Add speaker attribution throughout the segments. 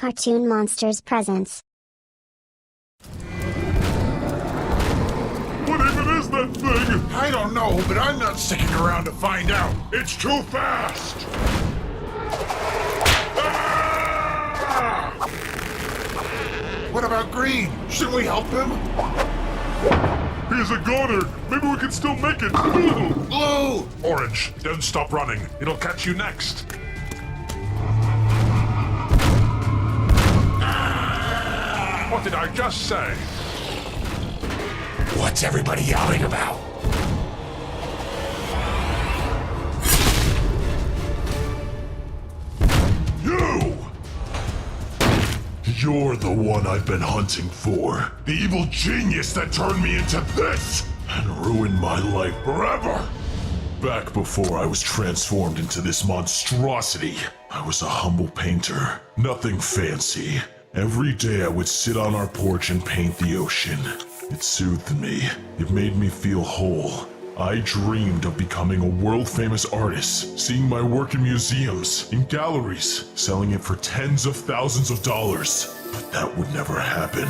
Speaker 1: cartoon monster's presence.
Speaker 2: What even is that thing?
Speaker 3: I don't know, but I'm not sticking around to find out. It's too fast! Ah! What about Green? Shouldn't we help him?
Speaker 2: He's a goner. Maybe we can still make it.
Speaker 3: Blue!
Speaker 2: Orange, don't stop running. It'll catch you next. What did I just say?
Speaker 3: What's everybody yelling about?
Speaker 2: You! You're the one I've been hunting for. The evil genius that turned me into this and ruined my life forever. Back before I was transformed into this monstrosity, I was a humble painter. Nothing fancy. Every day I would sit on our porch and paint the ocean. It soothed me. It made me feel whole. I dreamed of becoming a world-famous artist, seeing my work in museums, in galleries, selling it for tens of thousands of dollars. But that would never happen.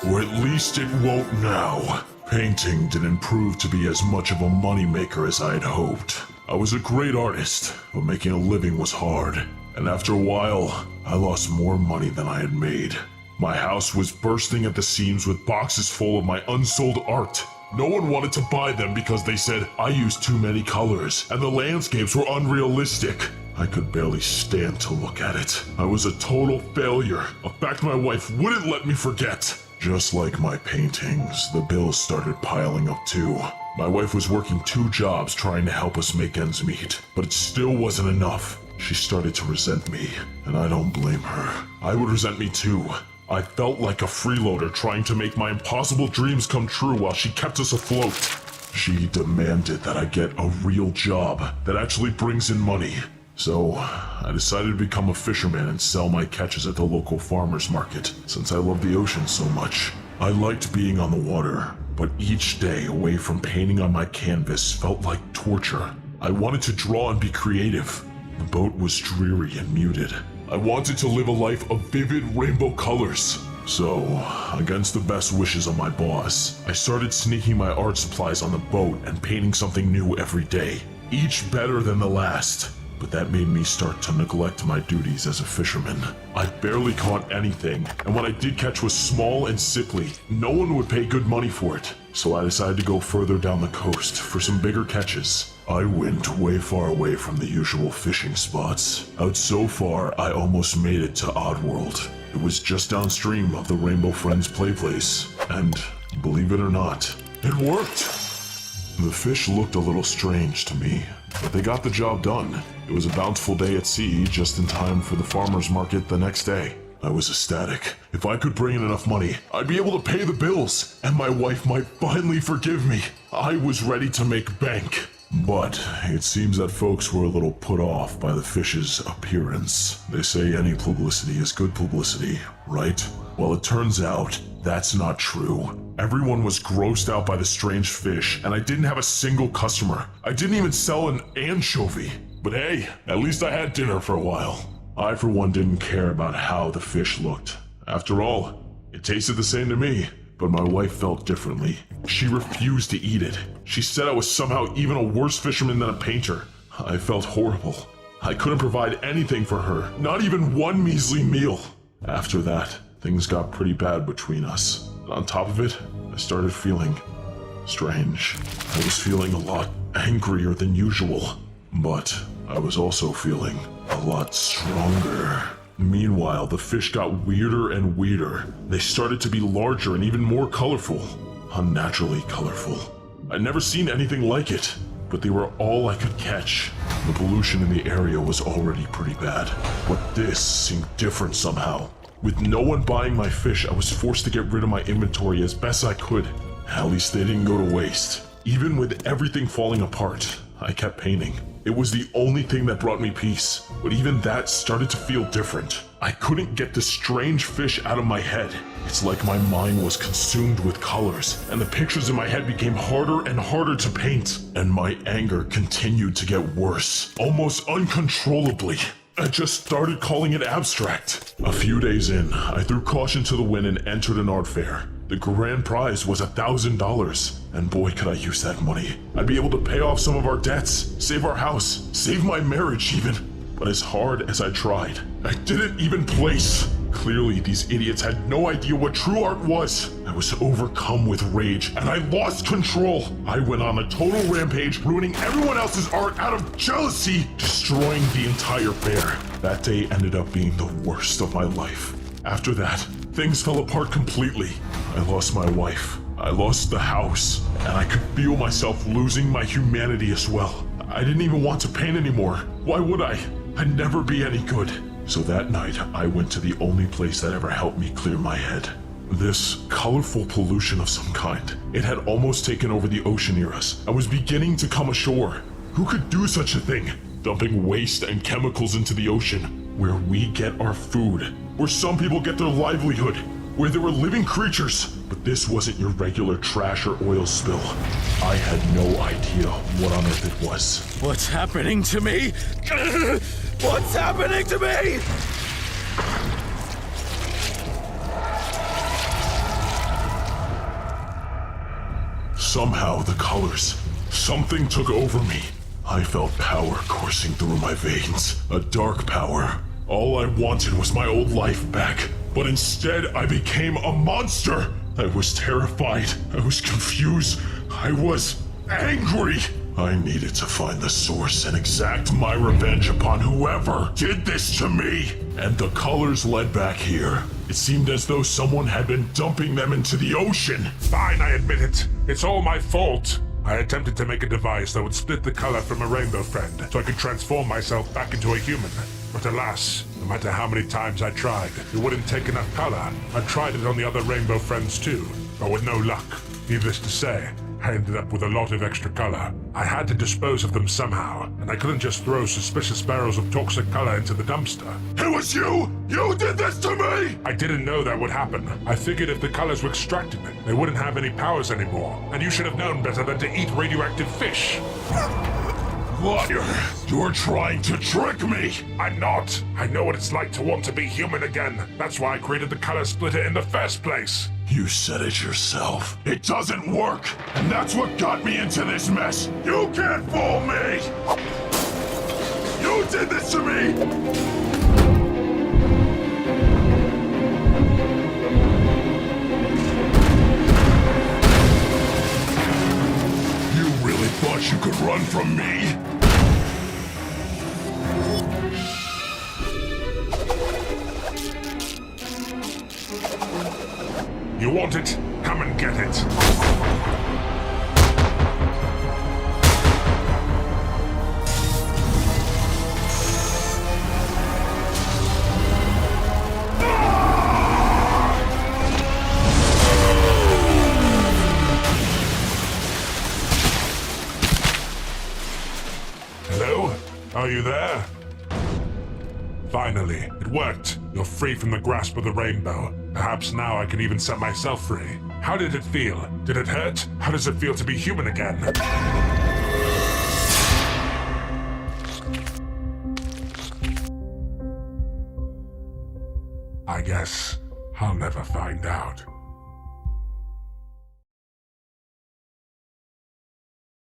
Speaker 2: Or at least it won't now. Painting didn't prove to be as much of a moneymaker as I had hoped. I was a great artist, but making a living was hard. And after a while, I lost more money than I had made. My house was bursting at the seams with boxes full of my unsold art. No one wanted to buy them because they said I used too many colors and the landscapes were unrealistic. I could barely stand to look at it. I was a total failure, a fact my wife wouldn't let me forget. Just like my paintings, the bills started piling up too. My wife was working 2 jobs trying to help us make ends meet, but it still wasn't enough. She started to resent me, and I don't blame her. I would resent me too. I felt like a freeloader trying to make my impossible dreams come true while she kept us afloat. She demanded that I get a real job that actually brings in money. So, I decided to become a fisherman and sell my catches at the local farmer's market, since I love the ocean so much. I liked being on the water, but each day away from painting on my canvas felt like torture. I wanted to draw and be creative. The boat was dreary and muted. I wanted to live a life of vivid rainbow colors. So, against the best wishes of my boss, I started sneaking my art supplies on the boat and painting something new every day, each better than the last. But that made me start to neglect my duties as a fisherman. I barely caught anything, and what I did catch was small and sickly. No one would pay good money for it, so I decided to go further down the coast for some bigger catches. I went way far away from the usual fishing spots. Out so far, I almost made it to Oddworld. It was just downstream of the Rainbow Friends play place, and believe it or not, it worked. The fish looked a little strange to me, but they got the job done. It was a bountiful day at sea, just in time for the farmer's market the next day. I was ecstatic. If I could bring in enough money, I'd be able to pay the bills, and my wife might finally forgive me. I was ready to make bank. But it seems that folks were a little put off by the fish's appearance. They say any publicity is good publicity, right? Well, it turns out that's not true. Everyone was grossed out by the strange fish, and I didn't have a single customer. I didn't even sell an anchovy. But hey, at least I had dinner for a while. I, for one, didn't care about how the fish looked. After all, it tasted the same to me. But my wife felt differently. She refused to eat it. She said I was somehow even a worse fisherman than a painter. I felt horrible. I couldn't provide anything for her, not even one measly meal. After that, things got pretty bad between us. And on top of it, I started feeling strange. I was feeling a lot angrier than usual, but I was also feeling a lot stronger. Meanwhile, the fish got weirder and weirder. They started to be larger and even more colorful. Unnaturally colorful. I'd never seen anything like it, but they were all I could catch. The pollution in the area was already pretty bad, but this seemed different somehow. With no one buying my fish, I was forced to get rid of my inventory as best I could. At least they didn't go to waste. Even with everything falling apart, I kept painting. It was the only thing that brought me peace, but even that started to feel different. I couldn't get the strange fish out of my head. It's like my mind was consumed with colors, and the pictures in my head became harder and harder to paint. And my anger continued to get worse, almost uncontrollably. I just started calling it abstract. A few days in, I threw caution to the wind and entered an art fair. The grand prize was $1,000, and boy could I use that money. I'd be able to pay off some of our debts, save our house, save my marriage even. But as hard as I tried, I didn't even place. Clearly, these idiots had no idea what true art was. I was overcome with rage, and I lost control. I went on a total rampage, ruining everyone else's art out of jealousy, destroying the entire fair. That day ended up being the worst of my life. After that, things fell apart completely. I lost my wife. I lost the house, and I could feel myself losing my humanity as well. I didn't even want to paint anymore. Why would I? I'd never be any good. So that night, I went to the only place that ever helped me clear my head. This colorful pollution of some kind. It had almost taken over the ocean near us. I was beginning to come ashore. Who could do such a thing? Dumping waste and chemicals into the ocean, where we get our food, where some people get their livelihood, where there were living creatures. But this wasn't your regular trash or oil spill. I had no idea what on earth it was.
Speaker 4: What's happening to me? What's happening to me?
Speaker 2: Somehow the colors, something took over me. I felt power coursing through my veins, a dark power. All I wanted was my old life back, but instead I became a monster. I was terrified, I was confused, I was angry. I needed to find the source and exact my revenge upon whoever did this to me. And the colors led back here. It seemed as though someone had been dumping them into the ocean.
Speaker 3: Fine, I admit it. It's all my fault. I attempted to make a device that would split the color from a rainbow friend, so I could transform myself back into a human. But alas, no matter how many times I tried, it wouldn't take enough color. I tried it on the other rainbow friends too, but with no luck. Needless to say, I ended up with a lot of extra color. I had to dispose of them somehow, and I couldn't just throw suspicious barrels of toxic color into the dumpster.
Speaker 2: It was you! You did this to me!
Speaker 3: I didn't know that would happen. I figured if the colors were extracted, they wouldn't have any powers anymore, and you should have known better than to eat radioactive fish.
Speaker 2: Liar! You're trying to trick me!
Speaker 3: I'm not. I know what it's like to want to be human again. That's why I created the color splitter in the first place.
Speaker 2: You said it yourself. It doesn't work! And that's what got me into this mess! You can't fool me! You did this to me! You really thought you could run from me?
Speaker 3: You want it? Come and get it. Hello? Are you there? Finally, it worked. You're free from the grasp of the rainbow. Perhaps now I can even set myself free. How did it feel? Did it hurt? How does it feel to be human again? I guess I'll never find out.